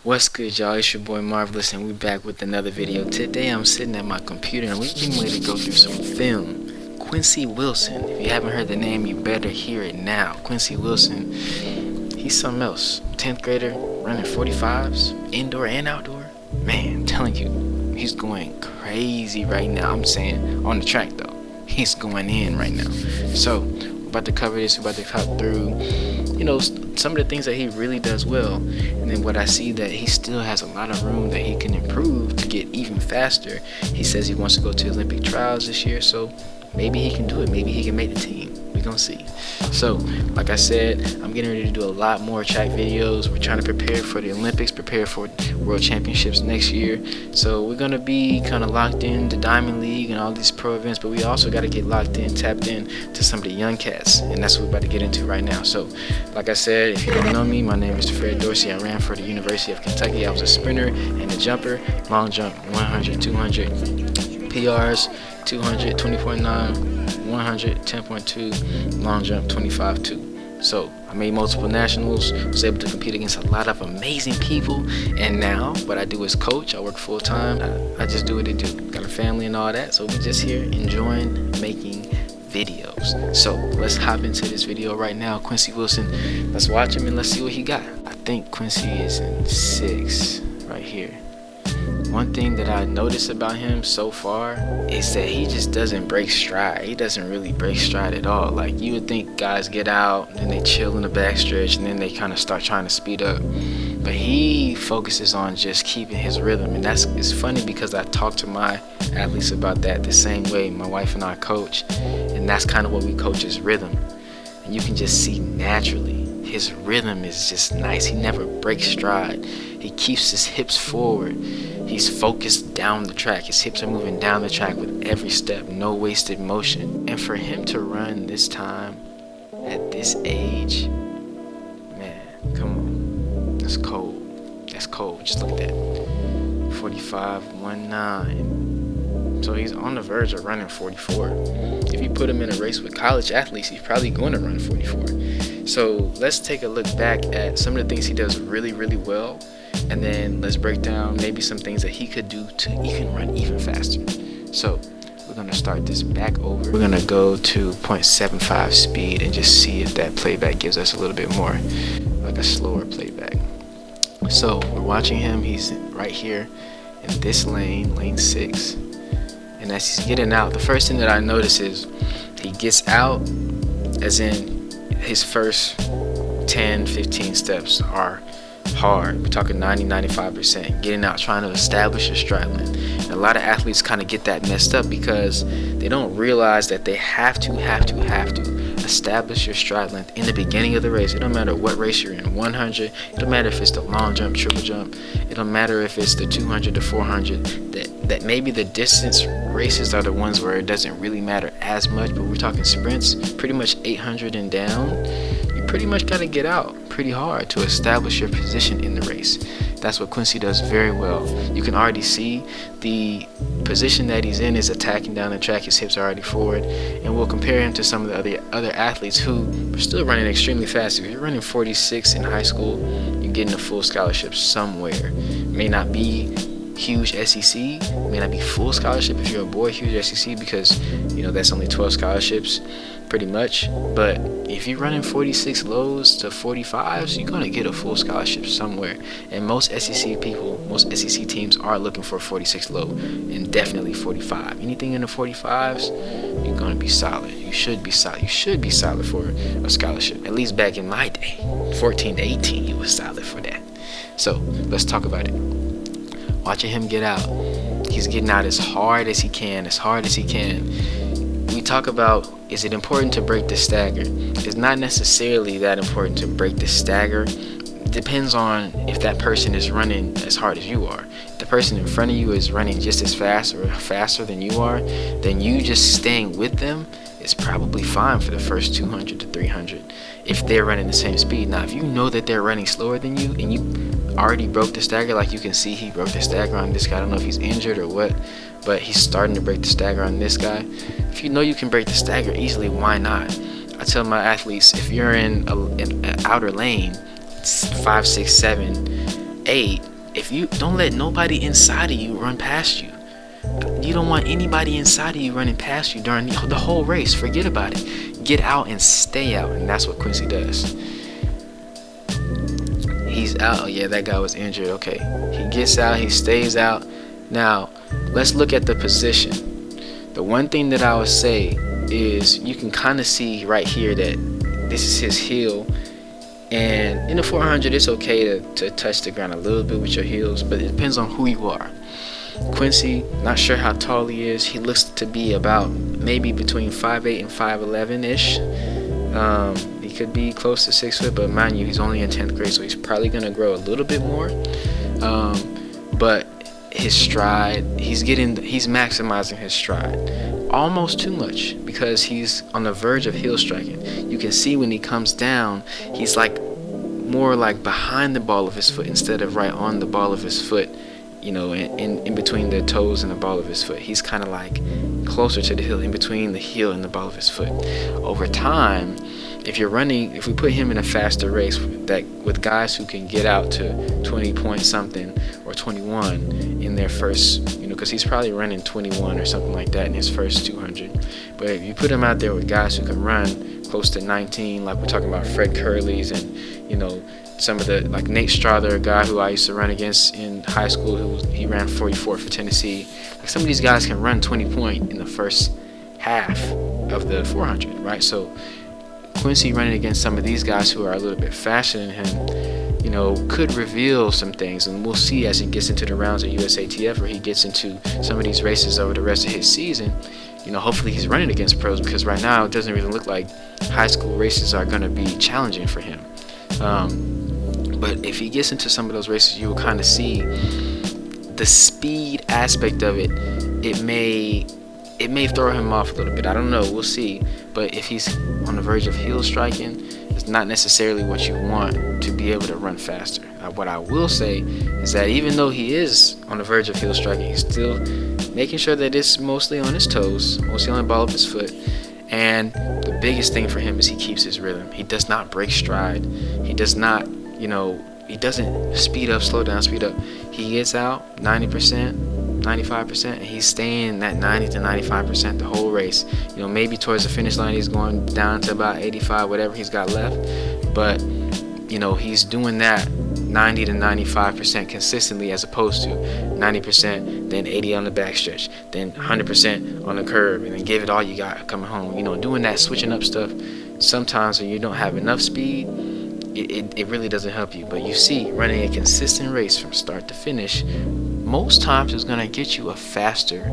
What's good, y'all? It's your boy Marvelous, and we back with another video. Today I'm sitting at my computer and we're getting ready to go through some film. Quincy Wilson. If you haven't heard the name, you better hear it now. Quincy Wilson, he's something else. 10th grader, running 45s, indoor and outdoor. Man, I'm telling you, he's going crazy right now. I'm saying on the track though. He's going in right now. So, we're about to cover this, we're about to cut through, some of the things that he really does well, and then what I see that he still has a lot of room that he can improve to get even faster. He says he wants to go to Olympic trials this year, so maybe he can do it. Maybe he can make the team. We're gonna see. So, like I said, I'm getting ready to do a lot more track videos. We're trying to prepare for the Olympics, prepare for World Championships next year. So we're gonna be kind of locked in to Diamond League and all these pro events, but we also got to get locked in, tapped in to some of the young cats, and that's what we're about to get into right now. So, like I said, if you don't know me, my name is Fred Dorsey. I ran for the University of Kentucky. I was a sprinter and a jumper, long jump, 100, 200, PRs, 200, 20.9. 100, 10.2, long jump, 25.2. So I made multiple nationals, was able to compete against a lot of amazing people, and now what I do is coach. I work full time. I just do what I do. Got a family and all that, so we just here enjoying making videos. So let's hop into this video right now. Quincy Wilson, let's watch him and let's see what he got. I think Quincy is in 6 right here. One thing that I noticed about him so far is that he just doesn't break stride. He doesn't really break stride at all. Like, you would think guys get out and then they chill in the backstretch and then they kind of start trying to speed up. But he focuses on just keeping his rhythm, and it's funny because I talk to my athletes about that the same way. My wife and I coach, and that's kind of what we coach is rhythm. And you can just see naturally his rhythm is just nice. He never breaks stride. He keeps his hips forward. He's focused down the track. His hips are moving down the track with every step, no wasted motion. And for him to run this time at this age, man, come on. That's cold. That's cold. Just look at that. 45.19. So he's on the verge of running 44. If you put him in a race with college athletes, he's probably going to run 44. So let's take a look back at some of the things he does really, really well. And then let's break down maybe some things that he could do to even run even faster. So we're going to start this back over. We're going to go to 0.75 speed and just see if that playback gives us a little bit more, like a slower playback. So we're watching him. He's right here in this lane, lane 6. And as he's getting out, the first thing that I notice is he gets out, as in his first 10, 15 steps are hard. We're talking 90-95%. Getting out, trying to establish a stride length. And a lot of athletes kind of get that messed up because they don't realize that they have to establish your stride length in the beginning of the race. It don't matter what race you're in, 100. It don't matter if it's the long jump, triple jump. It don't matter if it's the 200 to 400. That maybe the distance races are the ones where it doesn't really matter as much, but we're talking sprints, pretty much 800 and down. You pretty much got to get out pretty hard to establish your position in the race. That's what Quincy does very well. You can already see the position that he's in is attacking down the track. His hips are already forward, and we'll compare him to some of the other athletes who are still running extremely fast. If you're running 46 in high school, you're getting a full scholarship somewhere. It may not be huge SEC, may not be full scholarship if you're a boy, huge SEC, because that's only 12 scholarships pretty much. But if you're running 46 lows to 45s, you're going to get a full scholarship somewhere. And most SEC teams are looking for a 46 low, and definitely 45. Anything in the 45s, you're going to be solid. You should be solid. You should be solid for a scholarship. At least back in my day, 14 to 18, you was solid for that. So let's talk about it. Watching him get out, he's getting out as hard as he can. We talk about, is it important to break the stagger? It's not necessarily that important to break the stagger. It depends on if that person is running as hard as you are. If the person in front of you is running just as fast or faster than you are, then you just staying with them is probably fine for the first 200 to 300 if they're running the same speed. Now, if you know that they're running slower than you and you already broke the stagger, like you can see he broke the stagger on this guy. I don't know if he's injured or what, but he's starting to break the stagger on this guy. If you know you can break the stagger easily, why not? I tell my athletes, if you're in an outer lane, 5, 6, 7, 8, if you don't let nobody inside of you run past you. You don't want anybody inside of you running past you during the whole race. Forget about it. Get out and stay out, and that's what Quincy does. He's out. Oh, yeah, that guy was injured. Okay, he gets out, he stays out. Now let's look at the position. The one thing that I would say is you can kind of see right here that this is his heel, and in the 400 it's okay to touch the ground a little bit with your heels, but it depends on who you are. Quincy, not sure how tall he is. He looks to be about maybe between 5'8 and 5'11 ish. He could be close to 6 foot, but mind you, he's only in 10th grade, so he's probably gonna grow a little bit more. But his stride, he's maximizing his stride almost too much, because he's on the verge of heel striking. You can see when he comes down, he's like more like behind the ball of his foot instead of right on the ball of his foot. You know, in between the toes and the ball of his foot. He's kind of like closer to the heel, in between the heel and the ball of his foot. Over time, if we put him in a faster race that with guys who can get out to 20 point something or 21 in their first, you know, because he's probably running 21 or something like that in his first 200. But if you put him out there with guys who can run close to 19, like we're talking about Fred Curley's and, you know, some of the, like Nate Strother, a guy who I used to run against in high school, he ran 44 for Tennessee. Like, some of these guys can run 20 point in the first half of the 400, right? So Quincy running against some of these guys who are a little bit faster than him, you know, could reveal some things, and we'll see as he gets into the rounds of USATF, or he gets into some of these races over the rest of his season. You know, hopefully he's running against pros, because right now it doesn't really look like high school races are going to be challenging for him. But if he gets into some of those races, you will kind of see the speed aspect of it. It may throw him off a little bit. I don't know. We'll see. But if he's on the verge of heel striking, it's not necessarily what you want to be able to run faster. What I will say is that even though he is on the verge of heel striking, he's still making sure that it's mostly on his toes, mostly on the ball of his foot. And the biggest thing for him is he keeps his rhythm. He does not break stride. He does not, you know, he doesn't speed up, slow down, speed up. He gets out 90%, 95%, and he's staying that 90 to 95% the whole race. You know, maybe towards the finish line he's going down to about 85, whatever he's got left. But, you know, he's doing that 90 to 95% consistently, as opposed to 90%, then 80 on the backstretch, then 100% on the curve, and then give it all you got coming home. You know, doing that switching up stuff, sometimes when you don't have enough speed, it really doesn't help you. But you see, running a consistent race from start to finish, most times it's going to get you a faster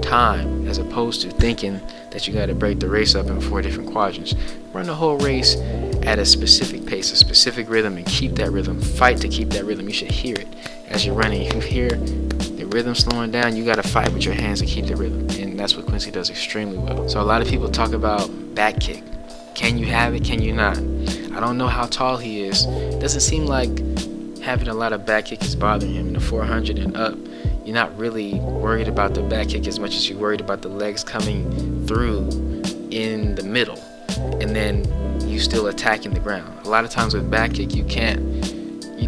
time, as opposed to thinking that you got to break the race up in 4 different quadrants. Run the whole race at a specific pace, a specific rhythm, and keep that rhythm. Fight to keep that rhythm. You should hear it as you're running. If you hear the rhythm slowing down, you got to fight with your hands to keep the rhythm, and that's what Quincy does extremely well. So a lot of people talk about back kick. Can you have it? Can you not? I don't know how tall he is. It doesn't seem like having a lot of back kick is bothering him. In the 400 and up, you're not really worried about the back kick as much as you're worried about the legs coming through in the middle, and then you still attacking the ground. A lot of times with back kick, you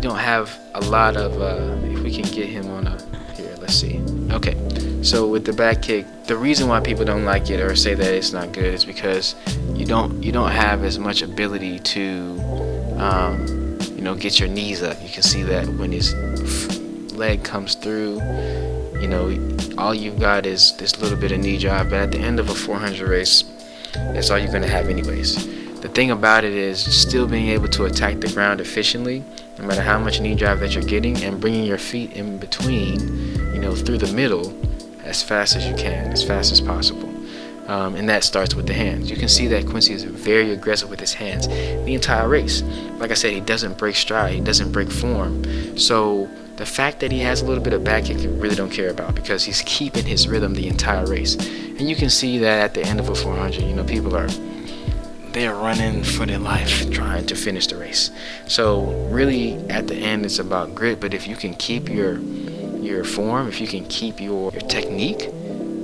don't have a lot of, if we can get him on here, let's see. Okay, so with the back kick, the reason why people don't like it or say that it's not good is because you don't have as much ability to, you know, get your knees up. You can see that when his leg comes through, you know, all you've got is this little bit of knee drive, but at the end of a 400 race, that's all you're going to have anyways. The thing about it is still being able to attack the ground efficiently, no matter how much knee drive that you're getting, and bringing your feet in between, you know, through the middle as fast as you can, as fast as possible. And that starts with the hands. You can see that Quincy is very aggressive with his hands the entire race. Like I said, he doesn't break stride, he doesn't break form. So the fact that he has a little bit of back kick, you really don't care about, because he's keeping his rhythm the entire race. And you can see that at the end of a 400, you know, people are running for their life trying to finish the race. So really at the end it's about grit, but if you can keep your form, if you can keep your technique,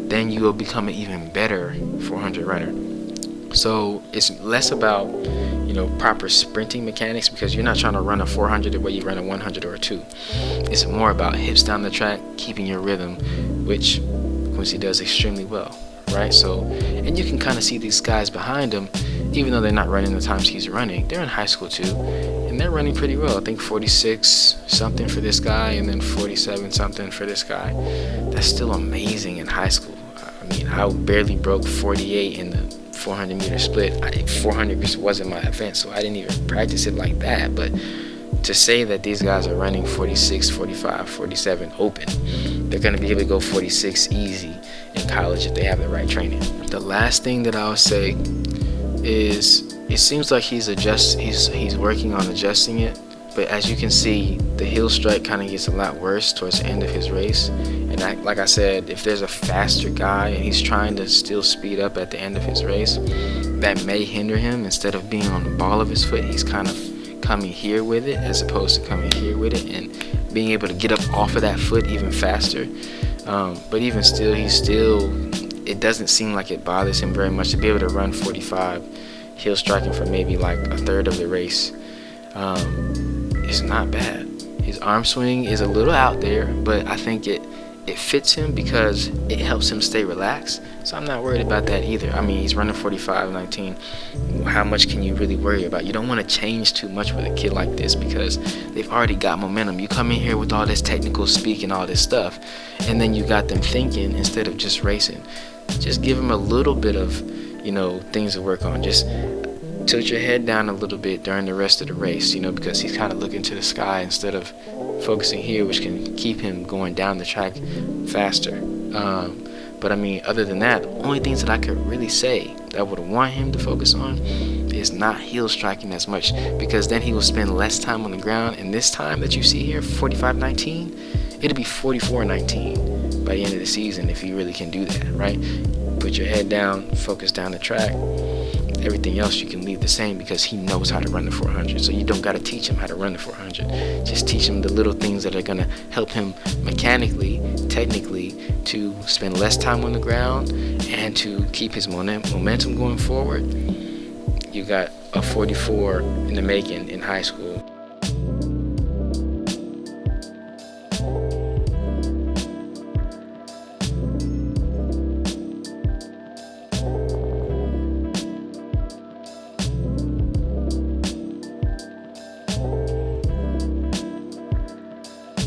then you will become an even better 400 runner. So it's less about, proper sprinting mechanics, because you're not trying to run a 400 the way you run a 100 or a 2. It's more about hips down the track, keeping your rhythm, which Quincy does extremely well, right? So, and you can kind of see these guys behind him, even though they're not running the times he's running. They're in high school too, and they're running pretty well. I think 46 something for this guy, and then 47 something for this guy. That's still amazing in high school. I mean, I barely broke 48 in the 400 meter split. 400 wasn't my event, so I didn't even practice it like that. But to say that these guys are running 46, 45, 47 open, they're going to be able to go 46 easy in college if they have the right training. The last thing that I'll say is, it seems like he's working on adjusting it, but as you can see, the heel strike kind of gets a lot worse towards the end of his race. And like I said, if there's a faster guy and he's trying to still speed up at the end of his race, that may hinder him. Instead of being on the ball of his foot, he's kind of coming here with it as opposed to coming here with it, and being able to get up off of that foot even faster. But even still, it doesn't seem like it bothers him very much to be able to run 45 heel striking for maybe like a third of the race. It's not bad. His arm swing is a little out there, but I think it fits him because it helps him stay relaxed. So I'm not worried about that either. I mean, he's running 45-19. How much can you really worry about? You don't want to change too much with a kid like this because they've already got momentum. You come in here with all this technical speak and all this stuff, and then you got them thinking instead of just racing. Just give them a little bit of, things to work on. Just tilt your head down a little bit during the rest of the race, because he's kind of looking to the sky instead of focusing here, which can keep him going down the track faster. But I mean, other than that, the only things that I could really say that I would want him to focus on is not heel striking as much, because then he will spend less time on the ground. And this time that you see here, 45-19, it'll be 44-19 by the end of the season if you really can do that, right? Put your head down, focus down the track. Everything else you can leave the same because he knows how to run the 400. So you don't got to teach him how to run the 400. Just teach him the little things that are going to help him mechanically, technically, to spend less time on the ground and to keep his momentum going forward. You got a 44 in the making in high school.